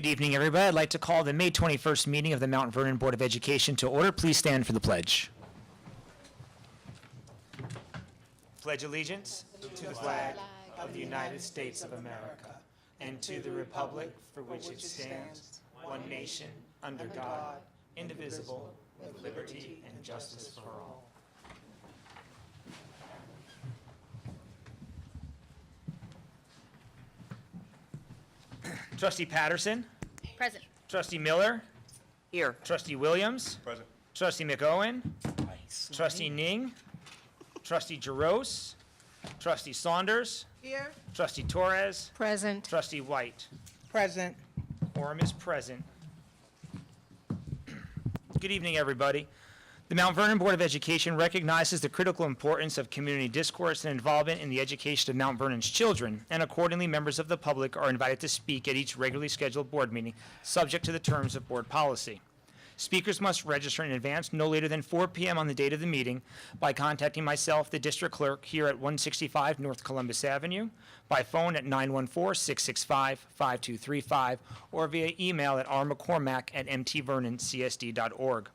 Good evening, everybody. I'd like to call the May 21st meeting of the Mount Vernon Board of Education to order. Please stand for the pledge. Pledge allegiance to the flag of the United States of America and to the republic for which it stands, one nation, under God, indivisible, with liberty and justice for all. Trustee Patterson. Present. Trustee Miller. Here. Trustee Williams. Present. Trustee McOwen. Trustee Ning. Trustee Jaros. Trustee Saunders. Here. Trustee Torres. Present. Trustee White. Present. Quorum is present. Good evening, everybody. The Mount Vernon Board of Education recognizes the critical importance of community discourse and involvement in the education of Mount Vernon's children, and accordingly, members of the public are invited to speak at each regularly scheduled board meeting, subject to the terms of board policy. Speakers must register in advance no later than 4 p.m. on the date of the meeting by contacting myself, the district clerk, here at 165 North Columbus Avenue, by phone at 914-665-5235, or via email at rmccormack@mtvernoncsd.org.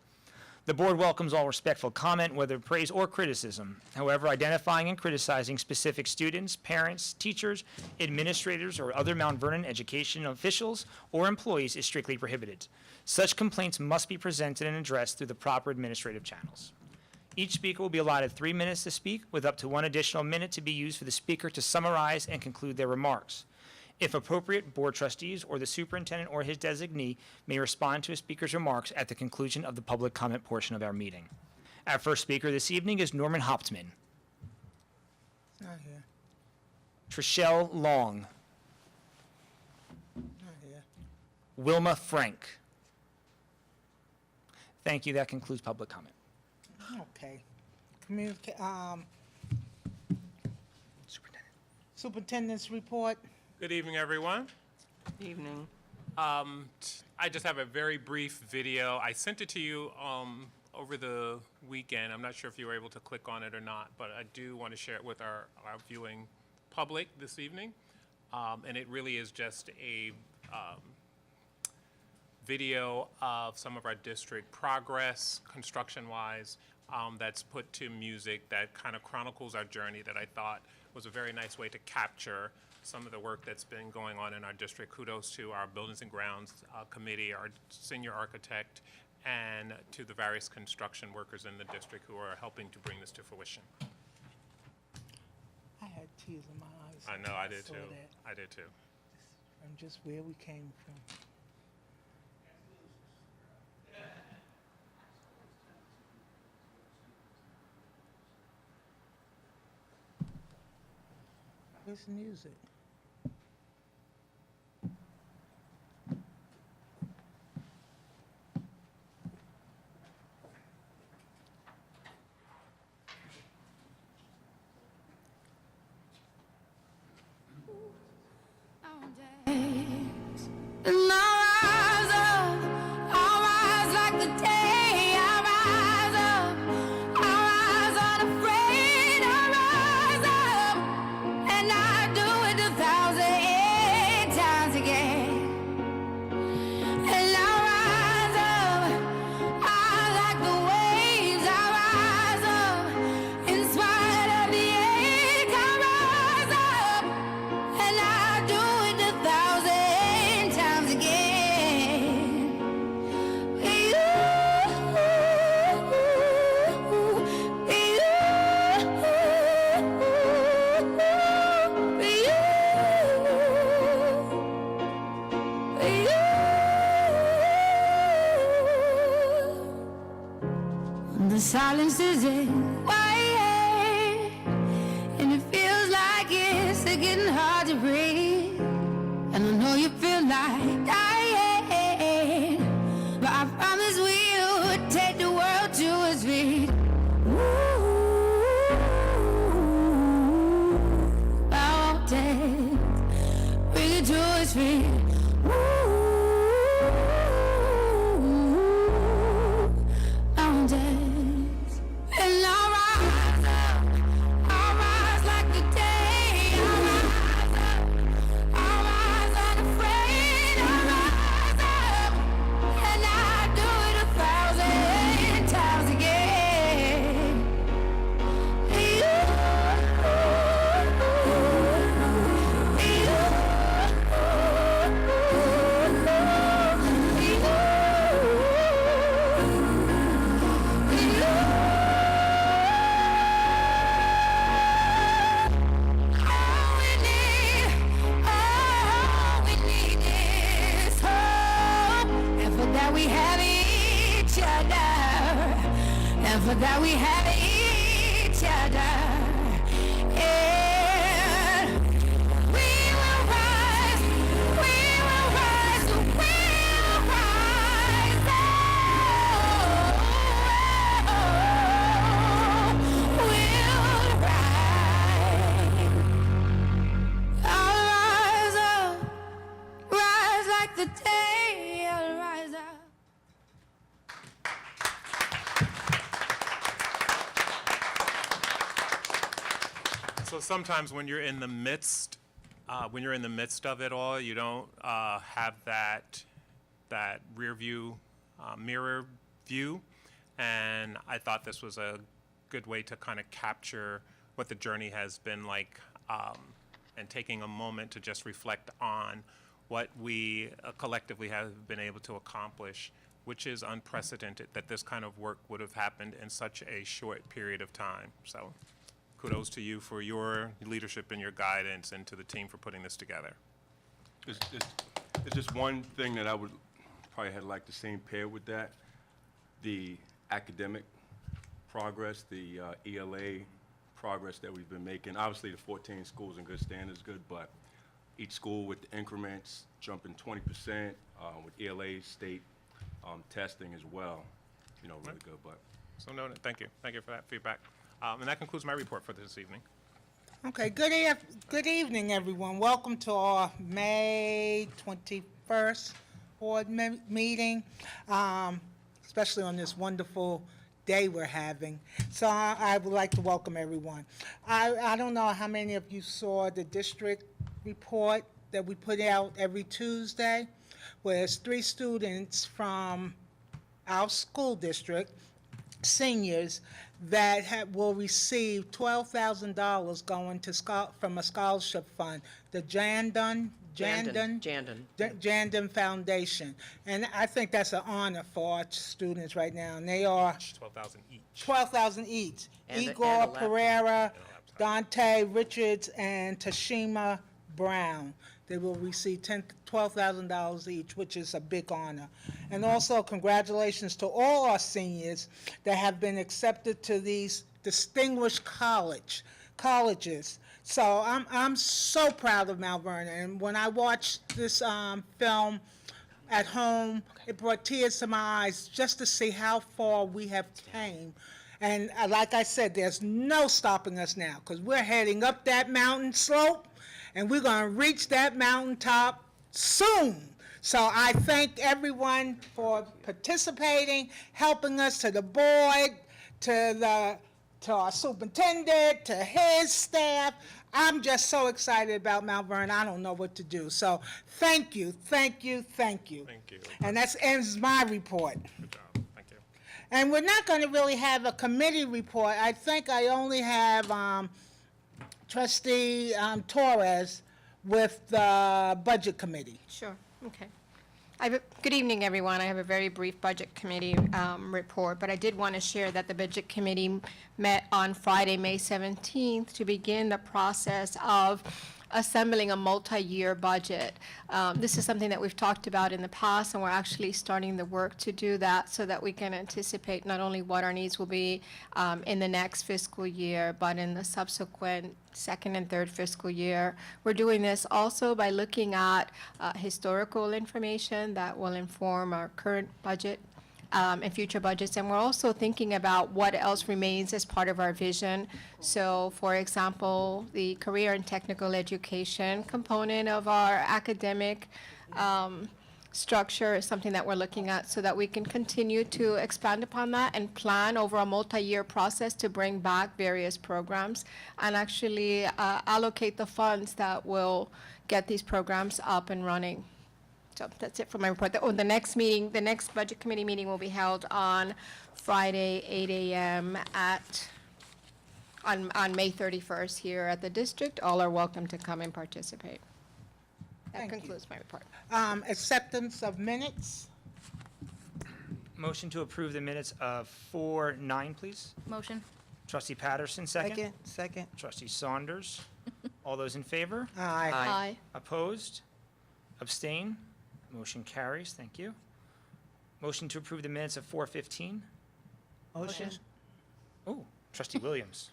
The board welcomes all respectful comment, whether praise or criticism. However, identifying and criticizing specific students, parents, teachers, administrators, or other Mount Vernon education officials or employees is strictly prohibited. Such complaints must be presented and addressed through the proper administrative channels. Each speaker will be allotted 3 minutes to speak, with up to 1 additional minute to be used for the speaker to summarize and conclude their remarks. If appropriate, board trustees or the superintendent or his designee may respond to a speaker's remarks at the conclusion of the public comment portion of our meeting. Our first speaker this evening is Norman Hauptman. Not here. Trishelle Long. Not here. Wilma Frank. Thank you. That concludes public comment. Okay. Superintendent. Superintendent's report. Good evening, everyone. Evening. I just have a very brief video. I sent it to you over the weekend. I'm not sure if you were able to click on it or not, but I do want to share it with our viewing public this evening. And it really is just a video of some of our district progress, construction-wise, that's put to music that kind of chronicles our journey that I thought was a very nice way to capture some of the work that's been going on in our district. Kudos to our Buildings and Grounds Committee, our senior architect, and to the various construction workers in the district who are helping to bring this to fruition. I had tears in my eyes. I know, I did saw too. that. I did too. From just where we came from. Where's the music? And I'll rise like the day. I'll rise up, I'll rise unafraid. I'll rise up, and I'll do it 1,000 times again. And I'll rise up, I like the waves. I'll rise up, in spite of the ache. I'll rise up, and I'll do it 1,000 times again. The silence is in quiet, and it feels like it's getting hard to breathe. And I know you feel like dying, but I promise we'll take the world to its feet. Mountains, bring it to its feet. Mountains, and I'll rise up, I'll rise like the day. I'll rise up, I'll rise unafraid. thankful that we have each other. And we will rise, we will rise, we will rise. We'll rise. I'll rise up, rise like the day. I'll rise up. So sometimes when you're in the midst of it all, you don't have that rear view, mirror view, and I thought this was a good way to kind of capture what the journey has been like, and taking a moment to just reflect on what we collectively have been able to accomplish, which is unprecedented that this kind of work would have happened in such a short period of time. So kudos to you for your leadership and your guidance, and to the team for putting this together. It's just one thing that I would probably had like to see paired with that, the academic progress, the ELA progress that we've been making. Obviously, the 14 schools in good standards is good, but each school with the increments jumping 20%, with ELA state testing as well, really good. But So noted. Thank you. Thank you for that feedback. And that concludes my report for this evening. Okay, good evening, everyone. Welcome to our May 21st board meeting, especially on this wonderful day we're having. So I would like to welcome everyone. I don't know how many of you saw the district report that we put out every Tuesday, where it's 3 students from our school district, seniors, that will receive $12,000 going to from a scholarship fund, the Jandon Foundation. And I think that's an honor for our students right now. And they are 12,000 each. 12,000 each. And a Igor laptop. Pereira, Dante Richards, and Tashima Brown. They will receive $12,000 each, which is a big honor. And also congratulations to all our seniors that have been accepted to these distinguished colleges. So I'm so proud of Mount Vernon. And when I watched this film at home, it brought tears to my eyes just to see how far we have came. And like I said, there's no stopping us now, because we're heading up that mountain slope, and we're going to reach that mountaintop soon. So I thank everyone for participating, helping us, to the board, to our superintendent, to his staff. I'm just so excited about Mount Vernon, I don't know what to do. So thank you, thank you, thank you. Thank you. And that ends my report. Good job. Thank you. And we're not going to really have a committee report. I think I only have Trustee Torres with the Budget Committee. Sure, okay. Good evening, everyone. I have a very brief Budget Committee report, but I did want to share that the Budget Committee met on Friday, May 17th, to begin the process of assembling a multi-year budget. This is something that we've talked about in the past, and we're actually starting the work to do that so that we can anticipate not only what our needs will be in the next fiscal year, but in the subsequent second and third fiscal year. We're doing this also by looking at historical information that will inform our current budget and future budgets. And we're also thinking about what else remains as part of our vision. So, for example, the career and technical education component of our academic structure is something that we're looking at, so that we can continue to expand upon that and plan over a multi-year process to bring back various programs and actually allocate the funds that will get these programs up and running. So that's it for my report. The next meeting, the next Budget Committee meeting will be held on Friday, 8 a.m. on May 31st here at the district. All are welcome to come and participate. That Thank you. concludes my report. Acceptance of minutes. Motion to approve the minutes of 4/9, please. Motion. Trustee Patterson, second. Second. Trustee Saunders. All those in favor? Aye. Aye. Opposed? Abstain? Motion carries. Thank you. Motion to approve the minutes of 4/15. Motion. Oh, trustee Williams.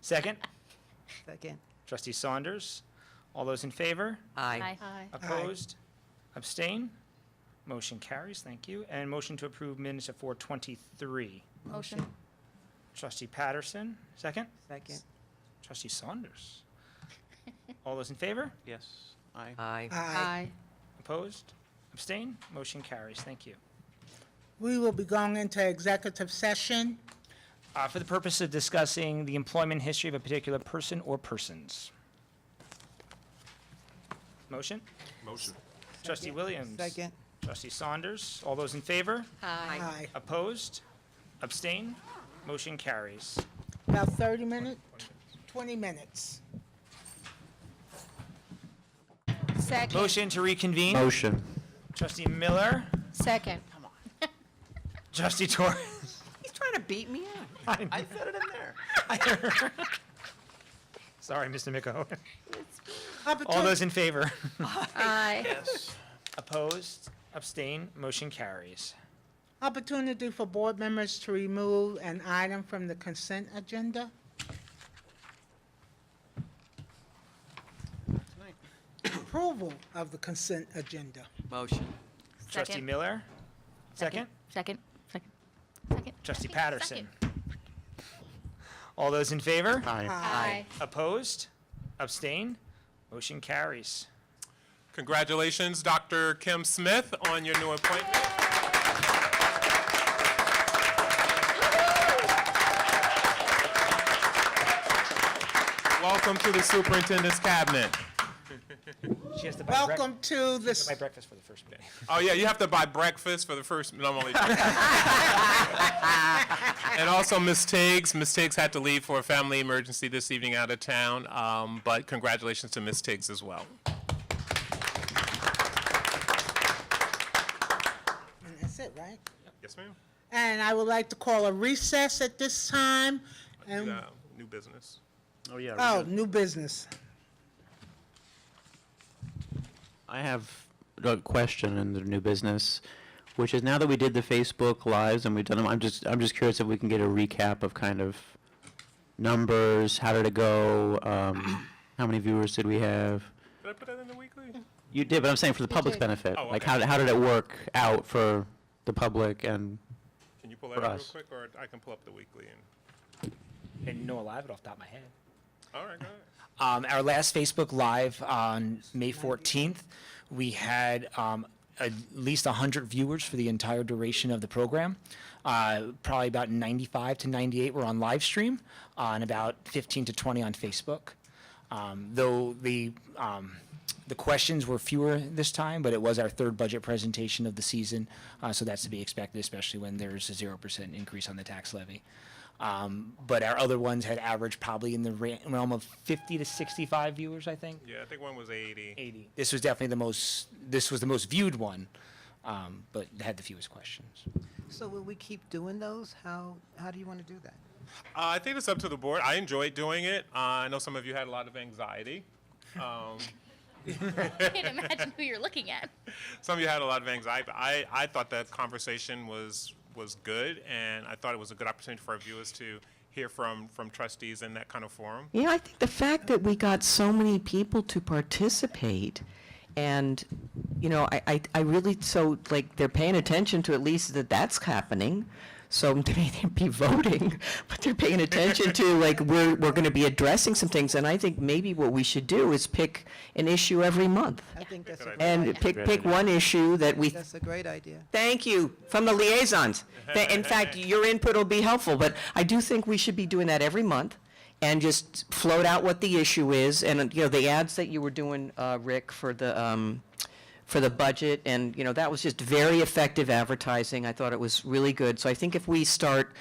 Second, Second. trustee Saunders. All those in favor? Aye. Opposed? Abstain? Motion carries, thank you. And motion to approve minutes of 4:23. Motion. Trustee Patterson, second. Second. Trustee Saunders. All those in favor? Yes. Aye. Aye. Aye. Opposed? Abstain? Motion carries, thank you. We will be going into executive session. For the purpose of discussing the employment history of a particular person or persons. Motion? Motion. Trustee Williams. Second. Trustee Saunders. All those in favor? Aye. Opposed? Abstain? Motion carries. About 30 minutes, 20 minutes. Second. Motion to reconvene. Motion. Trustee Miller. Second. Trustee Torres. He's trying to beat me up. I said it in there. Sorry, Mr. Miko. All Opportun- those in favor? Aye. Yes. Opposed? Abstain? Motion carries. Opportunity for board members to remove an item from the consent agenda. Approval of the consent agenda. Motion. Trustee Miller. Second. Second. Second. Trustee Patterson. All those in favor? Aye. Aye. Opposed? Abstain? Motion carries. Congratulations, Dr. Kim Smith, on your new appointment. Welcome to the superintendent's cabinet. She has to buy Welcome to the, buy breakfast for the first day. Oh, yeah, you have to buy breakfast for the first, no, I'm only joking. And also Ms. Tiggs. Ms. Tiggs had to leave for a family emergency this evening out of town, but congratulations to Ms. Tiggs as well. and that's it, right? Yes, ma'am. And I would like to call a recess at this time. And, New business. Oh, yeah. oh, new business. I have a question in the new business, which is now that we did the Facebook Lives and we've done them, I'm just curious if we can get a recap of kind of numbers, how did it go, how many viewers did we have? Did I put that in the weekly? You did, but I'm saying for the public's did. benefit. Oh, Like, okay. how did it work out for the public and, Can you pull that For up real us. quick, or I can pull up the weekly and, And no alive it off the top of my head. all right, go ahead. Our last Facebook Live on May 14th, we had at least 100 viewers for the entire duration of the program. Probably about 95 to 98 were on live stream, and about 15 to 20 on Facebook. Though the questions were fewer this time, but it was our third budget presentation of the season, so that's to be expected, especially when there's a 0% increase on the tax levy. But our other ones had averaged probably in the realm of 50 to 65 viewers, I think. Yeah, I think one was 80. 80. This was definitely this was the most viewed one, but had the fewest questions. So will we keep doing those? How do you want to do that? I think it's up to the board. I enjoyed doing it. I know some of you had a lot of anxiety. Can't imagine who you're looking at. Some of you had a lot of anxiety, but I thought that conversation was good, and I thought it was a good opportunity for our viewers to hear from trustees in that kind of forum. Yeah, I think the fact that we got so many people to participate, and, you know, I really, so, like, they're paying attention to at least that that's happening. So they may not be voting, but they're paying attention to, like, we're going to be addressing some things. And I think maybe what we should do is pick an issue every month. I think that's a Good great And idea. pick one issue that we, That's a great idea. thank you, from the liaisons. In fact, your input will be helpful, but I do think we should be doing that every month and just float out what the issue is. And, you know, the ads that you were doing, Rick, for the budget, and, you know, that was just very effective advertising. I thought it was really good. So I think if we start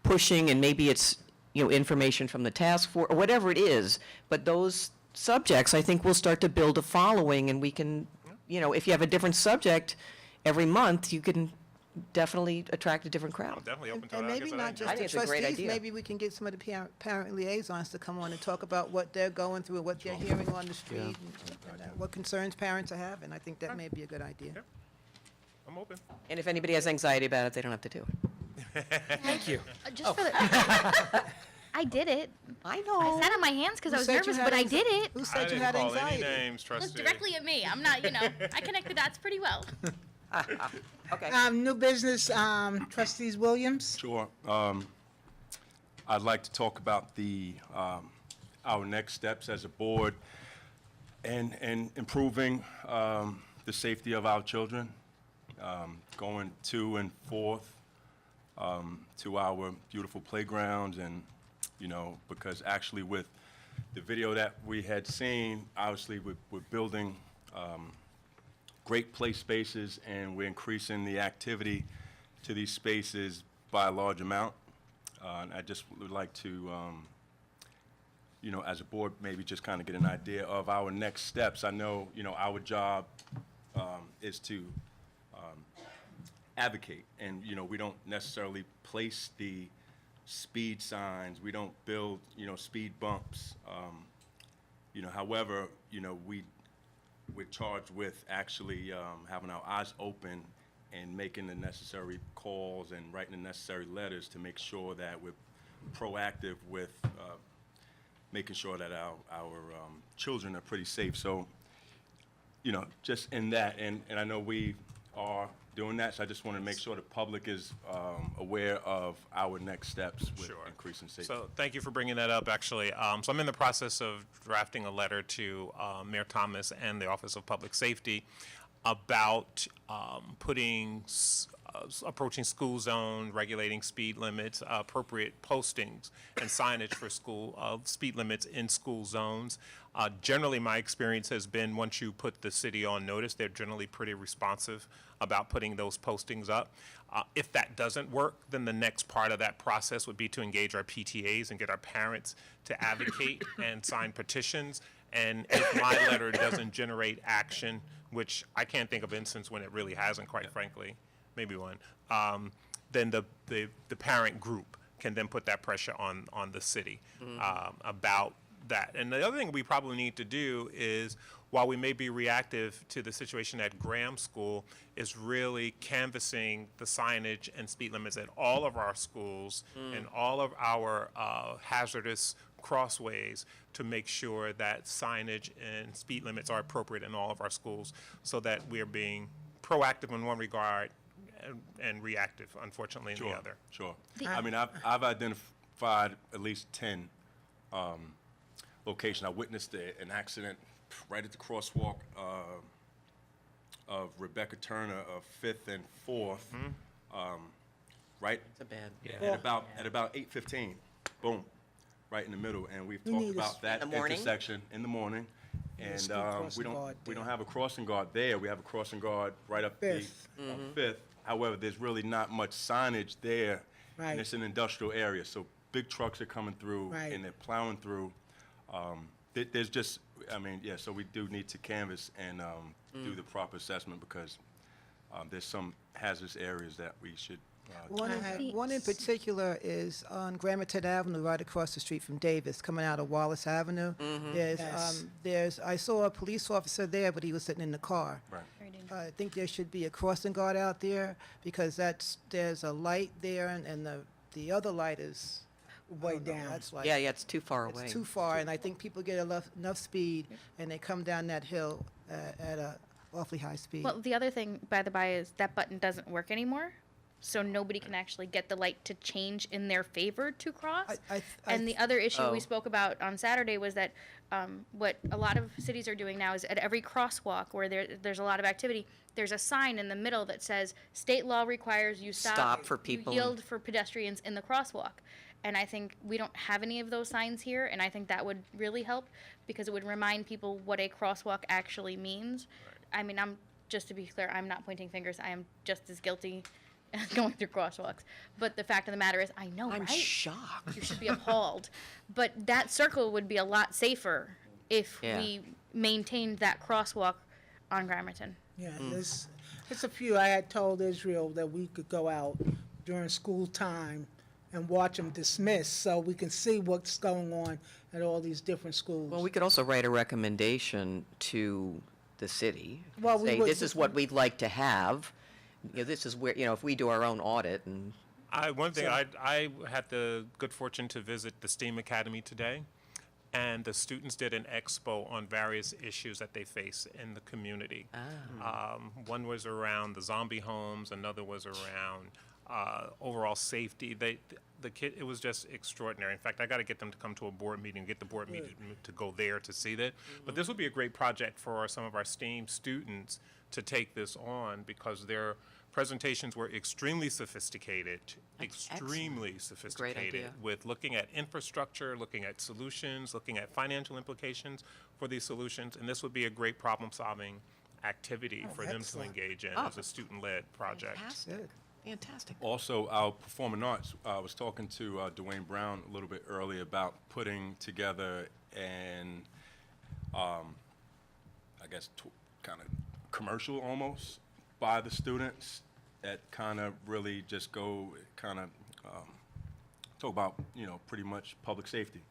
pushing, and maybe it's, you know, information from the task force, or whatever it is, but those subjects, I think we'll start to build a following, and we can, you know, if you have a different subject every month, you can definitely attract a different I'm crowd. definitely open to it. And I maybe guess not I just I the think it's a great trustees, idea. maybe we can get some of the parent liaisons to come on and talk about what they're going through, what they're hearing on the street, and what concerns parents are having. I think that may be a good idea. I'm open. And if anybody has anxiety about it, they don't have to do it. Thank you. Just for the, I did it. I know. I sat on my hands because I Who was said you nervous, had but I did anxi- it. Who I said you didn't had call any anxiety? names, Look trustee. directly at me. I'm not, I connect the dots pretty well. Okay. New business, trustees Williams? Sure. I'd like to talk about our next steps as a board and improving the safety of our children, going to and forth to our beautiful playgrounds and, because actually with the video that we had seen, obviously we're building great play spaces and we're increasing the activity to these spaces by a large amount. And I just would like to, as a board, maybe just kind of get an idea of our next steps. I know, our job is to advocate, and, we don't necessarily place the speed signs. We don't build, speed bumps. However, we're charged with actually having our eyes open and making the necessary calls and writing the necessary letters to make sure that we're proactive with making sure that our children are pretty safe. So, just in that, and I know we are doing that, so I just want to make sure the public is aware of our next steps with Sure. increasing safety. So thank you for bringing that up, actually. So I'm in the process of drafting a letter to Mayor Thomas and the Office of Public Safety about approaching school zone, regulating speed limits, appropriate postings and signage for speed limits in school zones. Generally, my experience has been once you put the city on notice, they're generally pretty responsive about putting those postings up. If that doesn't work, then the next part of that process would be to engage our PTAs and get our parents to advocate and sign petitions. And if my letter doesn't generate action, which I can't think of an instance when it really hasn't, quite frankly, maybe one, then the parent group can then put that pressure on the city about that. And the other thing we probably need to do is, while we may be reactive to the situation at Graham School, is really canvassing the signage and speed limits at all of our schools and all of our hazardous crossways to make sure that signage and speed limits are appropriate in all of our schools, so that we're being proactive in one regard and reactive, unfortunately, in the other. Sure. I mean, I've identified at least 10 locations. I witnessed an accident right at the crosswalk of Rebecca Turner of 5th and 4th, right? It's a bad. At about 8:15, boom, right in the middle. And we've We talked need a about that In the morning? intersection in the morning. And speed crossing guard we don't there. have a crossing guard there. We have a crossing guard right up Fifth. on 5th. However, there's really not much signage there. Right. And it's an industrial area, so big trucks are coming through Right. and they're plowing through. There's just, so we do need to canvass and do the proper assessment, because there's some hazardous areas that we should One in particular is on Gramerton Avenue, right across the street from Davis, coming out of Wallace Avenue. Yes. I saw a police officer there, but he was sitting in the car. right. I think there should be a crossing guard out there, because there's a light there, and the other light is Way I don't know, down. That's like, Yeah, it's too far away. it's too far, and I think people get enough speed, and they come down that hill at a awfully high speed. Well, the other thing, by the by, is that button doesn't work anymore. So nobody can actually get the light to change in their favor to cross. And the other issue we Oh. spoke about on Saturday was that what a lot of cities are doing now is at every crosswalk where there's a lot of activity, there's a sign in the middle that says, state law requires you Stop for people. You yield for pedestrians in the crosswalk. And I think we don't have any of those signs here, and I think that would really help, because it would remind people what a crosswalk actually means. I mean, just to be clear, I'm not pointing fingers. I am just as guilty going through crosswalks. But the fact of the matter is, I know, I'm right? shocked. You should be appalled. But that circle would be a lot safer if Yeah. we maintained that crosswalk on Gramerton. Yeah, there's a few. I had told Israel that we could go out during school time and watch them dismiss, so we can see what's going on at all these different schools. Well, we could also write a recommendation to the city. Well, we Say, would- this is what we'd like to have. This is where, if we do our own audit and One thing, So- I had the good fortune to visit the STEAM Academy today, and the students did an expo on various issues that they face in the community. One was around the zombie homes, another was around overall safety. It was just extraordinary. In fact, I got to get them to come to a board meeting, get the board meeting to go there to see that. But this would be a great project for some of our STEAM students to take this on, because their presentations were extremely sophisticated, idea. sophisticated, with looking at infrastructure, looking at solutions, looking at financial implications for these solutions. And this would be a great problem-solving activity for them to excellent. engage in Oh. as a student-led project. Fantastic. Fantastic. Also, our performing arts, I was talking to Dwayne Brown a little bit earlier about putting together an, I guess, kind of commercial almost by the students that kind of really just go kind of talk about, pretty much public safety.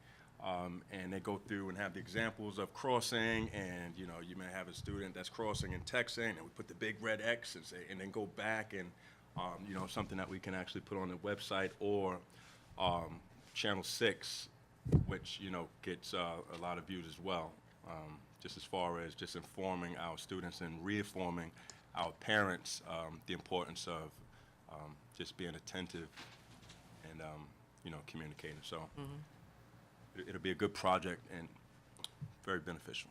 And they go through and have the examples of crossing, and, you may have a student that's crossing and texting, and we put the big red X and say, and then go back and, something that we can actually put on the website, or Channel 6, which, gets a lot of views as well, just as far as just informing our students and reaffirming our parents the importance of just being attentive and, communicating. So it'll be a good project and very beneficial.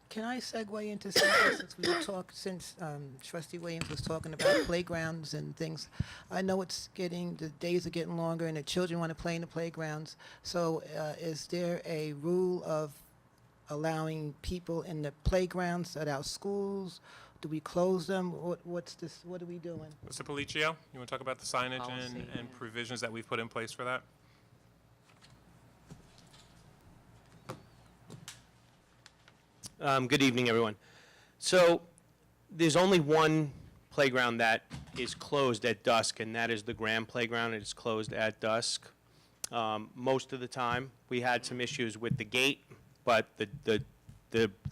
Can I segue into something since Trustee Williams was talking about playgrounds and things? I know the days are getting longer and the children want to play in the playgrounds. So is there a rule of allowing people in the playgrounds at our schools? Do we close them? What are we doing? Mr. Policio, you want to talk about the signage Policy, and provisions that we've put in place for that? Good evening, everyone. So there's only one playground that is closed at dusk, and that is the Graham Playground. It is closed at dusk. Most of the time, we had some issues with the gate, but the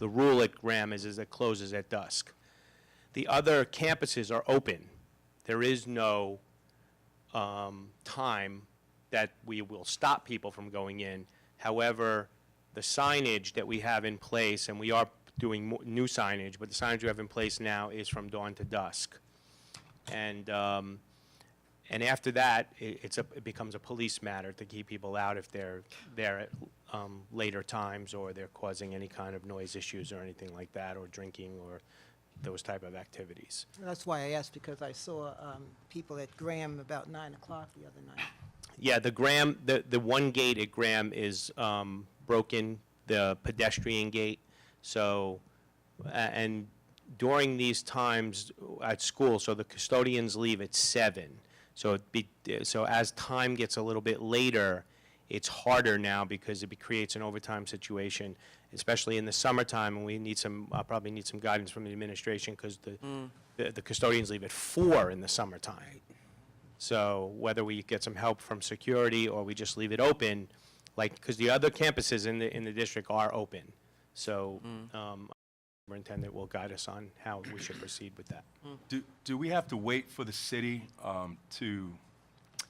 rule at Graham is it closes at dusk. The other campuses are open. There is no time that we will stop people from going in. However, the signage that we have in place, and we are doing new signage, but the signage we have in place now is from dawn to dusk. And after that, it becomes a police matter to keep people out if they're there at later times, or they're causing any kind of noise issues or anything like that, or drinking or those type of activities. That's why I asked, because I saw people at Graham about 9 o'clock the other night. Yeah, the Graham, the one gate at Graham is broken, the pedestrian gate. So, and during these times at school, so the custodians leave at 7. So so as time gets a little bit later, it's harder now because it creates an overtime situation, especially in the summertime, and we need probably need some guidance from the administration, because the custodians leave at 4 in the summertime. So whether we get some help from security or we just leave it open, because the other campuses in the district are open. So superintendent will guide us on how we should proceed with that. Do we have to wait for the city to,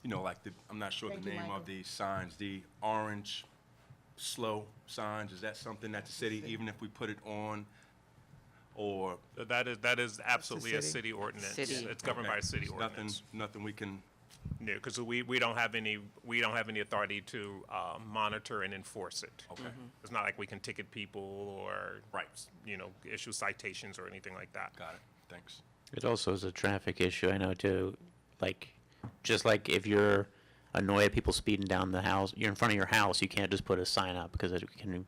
I'm not sure Thank the you, name Michael. of the signs, the orange slow signs, is that something that the city, even if we put it on, or? That is absolutely a city. city ordinance. City. It's governed by a city There's ordinance. Nothing we can, Yeah, because we don't have any authority to monitor and enforce it. okay. It's not like we can ticket people or Right. Issue citations or anything like that. Got it, thanks. It also is a traffic issue, I know, too. Just like if you're annoyed at people speeding down the house, you're in front of your house, you can't just put a sign up, because you can't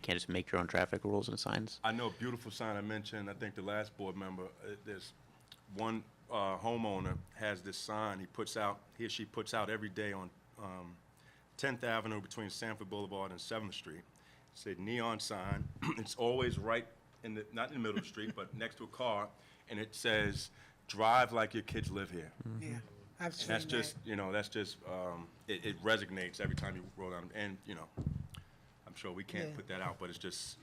just make your own traffic rules and signs. I know a beautiful sign I mentioned, I think the last board member, there's one homeowner has this sign he or she puts out every day on 10th Avenue between Sanford Boulevard and 7th Street. It's a neon sign. It's always right not in the middle of the street, but next to a car, and it says, "Drive like your kids live here." Yeah, I've And seen that's that. just, it resonates every time you roll down, and, I'm sure we can't Yeah. put that out, but it's just,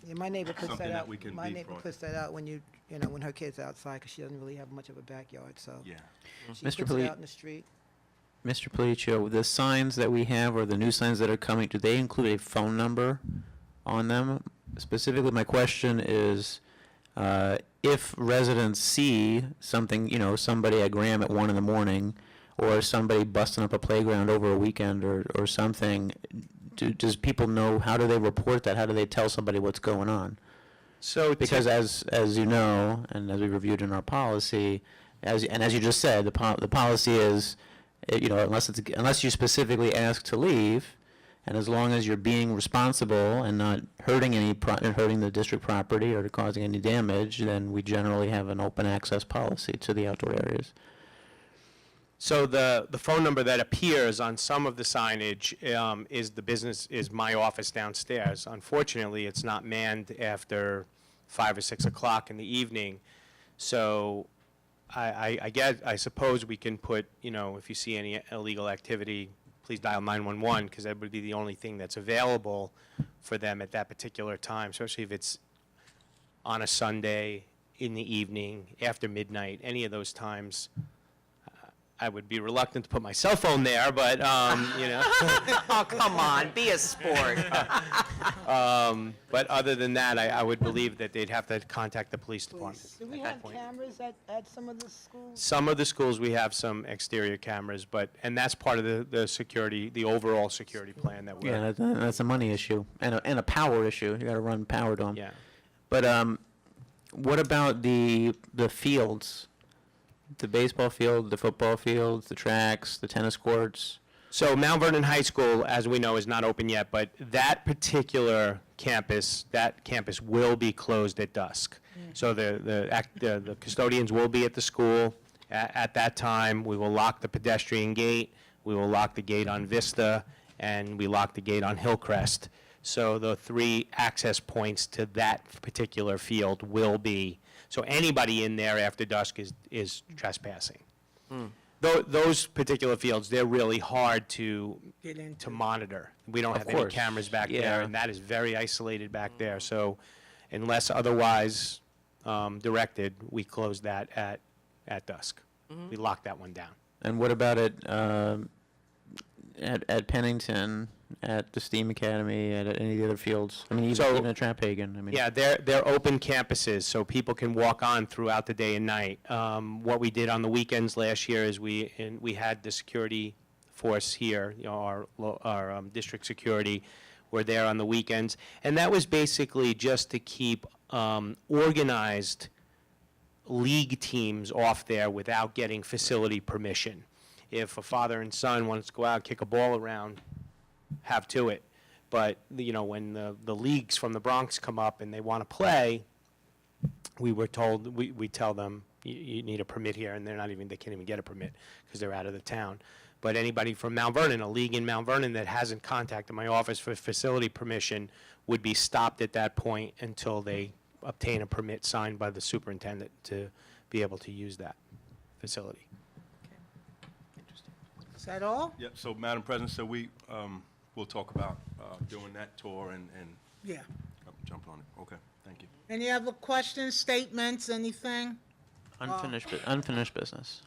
Yeah, my neighbor puts something that that out. we can My be neighbor proactive. puts that out when when her kid's outside, because she doesn't really have much of a backyard, so. Yeah. She Mr. puts Poli- it out in the street. Mr. Policio, the signs that we have or the new signs that are coming, do they include a phone number on them? Specifically, my question is, if residents see something, somebody at Graham at 1 in the morning, or somebody busting up a playground over a weekend or something, does people know, how do they report that? How do they tell somebody what's going on? So Because as you know, and as we reviewed in our policy, as you just said, the policy is, unless you specifically ask to leave, and as long as you're being responsible and not hurting hurting the district property or causing any damage, then we generally have an open access policy to the outdoor areas. So the phone number that appears on some of the signage is my office downstairs. Unfortunately, it's not manned after 5 or 6 o'clock in the evening. So I suppose we can put, if you see any illegal activity, please dial 911, because that would be the only thing that's available for them at that particular time, especially if it's on a Sunday, in the evening, after midnight, any of those times. I would be reluctant to put my cell phone there, but, Oh, come on, be a sport. but other than that, I would believe that they'd have to contact the police department. Do we at that have point. cameras at some of the schools? Some of the schools, we have some exterior cameras, and that's part of the security, the overall security plan that we're. Yeah, that's a money issue and a power issue. You got to run power to them. Yeah. But what about the fields? The baseball field, the football fields, the tracks, the tennis courts? So Mount Vernon High School, as we know, is not open yet, but that particular campus, will be closed at dusk. So the custodians will be at the school at that time. We will lock the pedestrian gate, we will lock the gate on Vista, and we lock the gate on Hillcrest. So the 3 access points to that particular field will be, so anybody in there after dusk is trespassing. Those particular fields, they're really hard to Get into. to monitor. We don't Of have any course. cameras back there, Yeah. and that is very isolated back there. So unless otherwise directed, we close that at dusk. We lock that one down. And what about at Pennington, at the STEAM Academy, at any of the other fields? I mean, even at Trapphagen. I mean, Yeah, they're open campuses, so people can walk on throughout the day and night. What we did on the weekends last year is we had the security force here, our district security were there on the weekends, and that was basically just to keep organized league teams off there without getting facility permission. If a father and son wants to go out, kick a ball around, have to it. But, when the leagues from the Bronx come up and they want to play, we were told, we tell them, you need a permit here, and they can't even get a permit because they're out of the town. But anybody from Mount Vernon, a league in Mount Vernon that hasn't contacted my office for facility permission would be stopped at that point until they obtain a permit signed by the superintendent to be able to use that facility. Is that all? Yep, so Madam President, so we'll talk about doing that tour and Yeah. jump on it. Okay, thank you. Any other questions, statements, anything? unfinished business.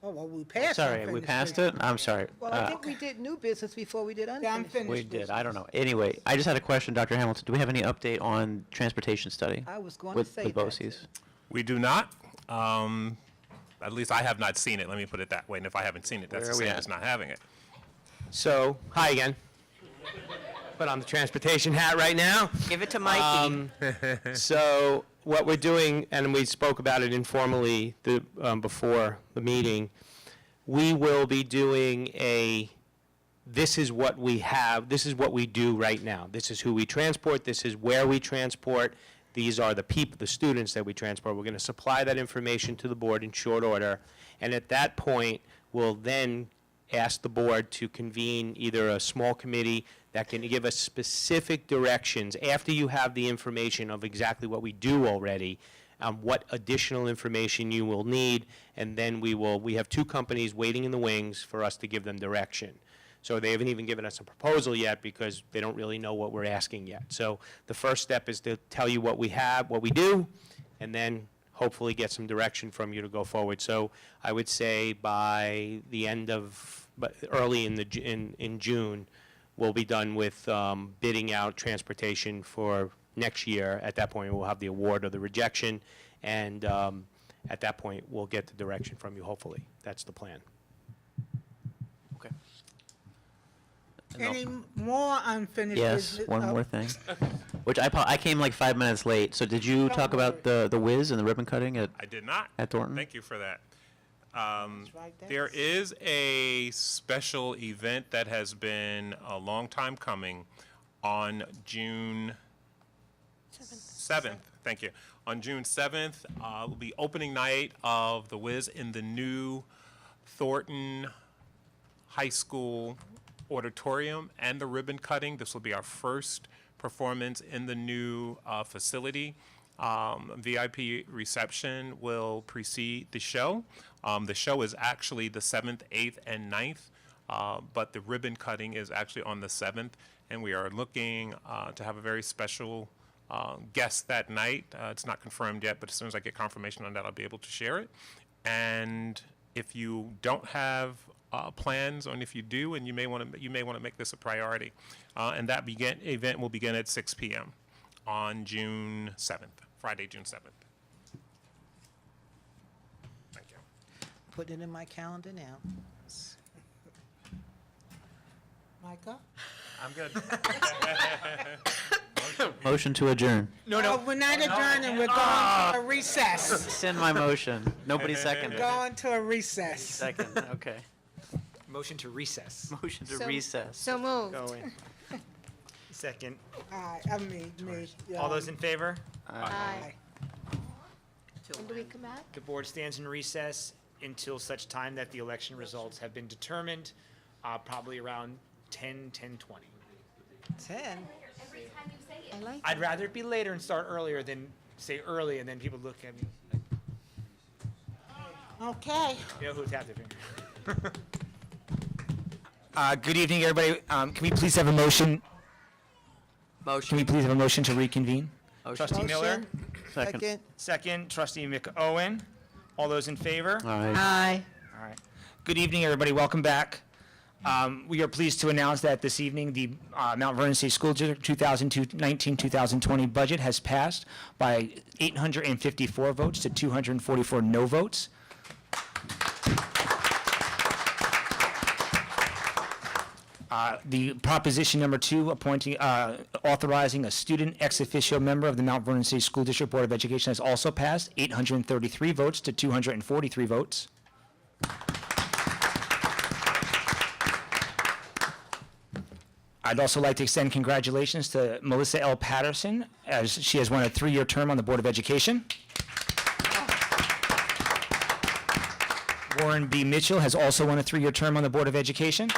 Oh, well, we passed. Sorry, we unfinished passed business. it? I'm sorry. Well, I think we did new business before we did Yeah, unfinished. unfinished We did, business. I don't know. Anyway, I just had a question, Dr. Hamilton. Do we have any update on transportation study? I was going to with say that. BOCES? We do not. At least I have not seen it. Let me put it that way. And if I haven't seen it, that's Where the are we same at? as not having it. So, hi again. Put on the transportation hat right now. Give it to Mikey. So what we're doing, and we spoke about it informally before the meeting, we will be doing this is what we have, this is what we do right now. This is who we transport, this is where we transport, these are the people, the students that we transport. We're going to supply that information to the board in short order, and at that point, we'll then ask the board to convene either a small committee that can give us specific directions after you have the information of exactly what we do already, what additional information you will need, and then we have 2 companies waiting in the wings for us to give them direction. So they haven't even given us a proposal yet because they don't really know what we're asking yet. So the first step is to tell you what we have, what we do, and then hopefully get some direction from you to go forward. So I would say by the end of, but early in June, we'll be done with bidding out transportation for next year. At that point, we'll have the award or the rejection, and at that point, we'll get the direction from you, hopefully. That's the plan. Okay. Any more unfinished Yes, business? one Oh, more thing. Which I came like 5 minutes late. So did you Don't talk about the whiz and the ribbon cutting at I did not. At Thornton? Thank you for that. right, There Dennis. is a special event that has been a long time coming on June 7th. Thank you. On June 7th, will be opening night of The Wiz in the new Thornton High School auditorium and the ribbon cutting. This will be our first performance in the new facility. VIP reception will precede the show. The show is actually the 7th, 8th, and 9th, but the ribbon cutting is actually on the 7th, and we are looking to have a very special guest that night. It's not confirmed yet, but as soon as I get confirmation on that, I'll be able to share it. And if you don't have plans, and if you do, and you may want to make this a priority, and that event will begin at 6 p.m. on June 7th, Friday, June 7th. Thank you. Putting it in my calendar now. Micah? I'm good. motion to adjourn? No, we're not adjourning, we're going to a recess. Send my motion. Nobody seconded. Going to a recess. Second. Okay. Motion to recess. Motion to So- recess. So moved. Going. Second. Me, All those in favor? Aye. When do we come back? The board stands in recess until such time that the election results have been determined, probably around 10:20. 10. I like I'd rather it be later and start earlier than say early and then people look at me like, Okay. you know who tapped their finger. Good evening, everybody. Can we please have a motion? Can we please have a motion to reconvene? Trustee Miller, Second. second. Trustee McOwen. All those in favor? All right. Aye. All right. Good evening, everybody. Welcome back. We are pleased to announce that this evening, the Mount Vernon State School District 2019-2020 budget has passed by 854 votes to 244 no votes. The proposition number 2, authorizing a student ex officio member of the Mount Vernon State School District Board of Education has also passed, 833 votes to 243 votes. I'd also like to extend congratulations to Melissa L. Patterson, as she has won a 3-year term on the Board of Education. Warren B. Mitchell has also won a 3-year term on the Board of Education.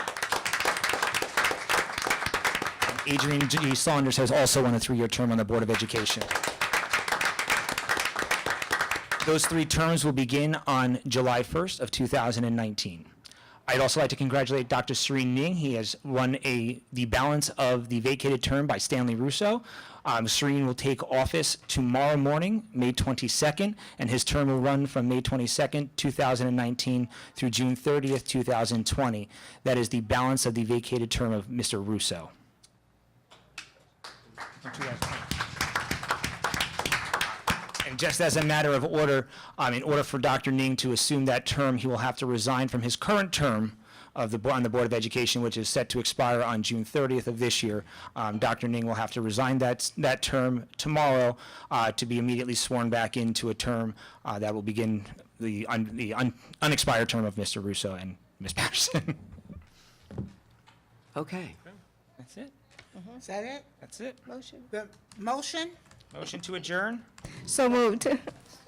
And Adrian G. Saunders has also won a 3-year term on the Board of Education. Those 3 terms will begin on July 1st of 2019. I'd also like to congratulate Dr. Serene Ning. He has won the balance of the vacated term by Stanley Russo. Serene will take office tomorrow morning, May 22nd, and his term will run from May 22nd, 2019 through June 30th, 2020. That is the balance of the vacated term of Mr. Russo. And just as a matter of order, in order for Dr. Ning to assume that term, he will have to resign from his current term on the Board of Education, which is set to expire on June 30th of this year. Dr. Ning will have to resign that term tomorrow to be immediately sworn back into a term that will begin the unexpired term of Mr. Russo and Ms. Patterson. Okay. That's it. Is that it? That's it. Motion. The motion? Motion to adjourn. So moved.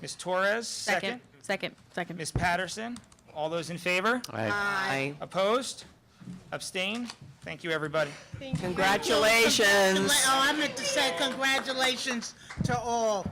Ms. Torres, second. Second. Ms. Patterson, all those in favor? Aye. Opposed? Abstained? Thank you, everybody. Congratulations. Oh, I meant to say congratulations to all.